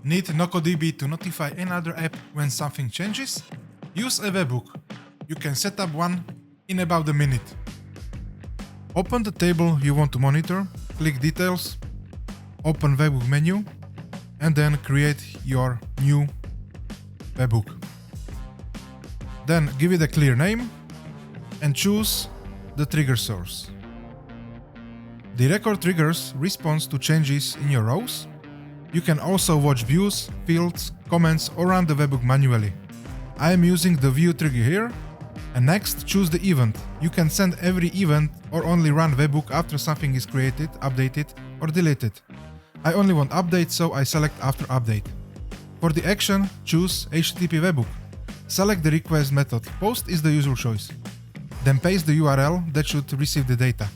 Need NocoDB to notify another app when something changes? Use a webhook. You can set up one in about a minute. Open the table you want to monitor, click Details, open Webhook menu, and then create your new webhook. Then give it a clear name and choose the trigger source. The record triggers response to changes in your rows. You can also watch views, fields, comments, or run the webhook manually. I am using the view trigger here. And next, choose the event. You can send every event or only run webhook after something is created, updated, or deleted. I only want update, so I select after update. For the action, choose HTTP webhook. Select the request method. Post is the usual choice. Then paste the URL that should receive the data.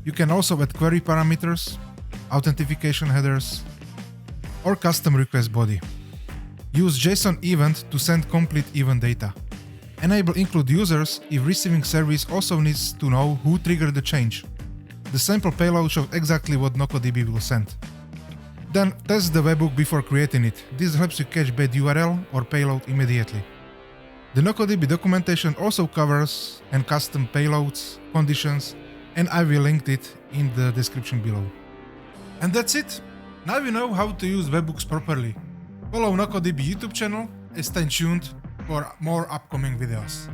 You can also add query parameters, authentication headers, or custom request body. Use JSON event to send complete event data. Enable include users if receiving service also needs to know who triggered the change. The sample payload shows exactly what NocoDB will send. Then test the webhook before creating it. This helps you catch bad URL or payload immediately. The NocoDB documentation also covers and custom payloads, conditions, and I will link it in the description below. And that's it! Now you know how to use webhooks properly. Follow NocoDB YouTube channel and stay tuned for more upcoming videos.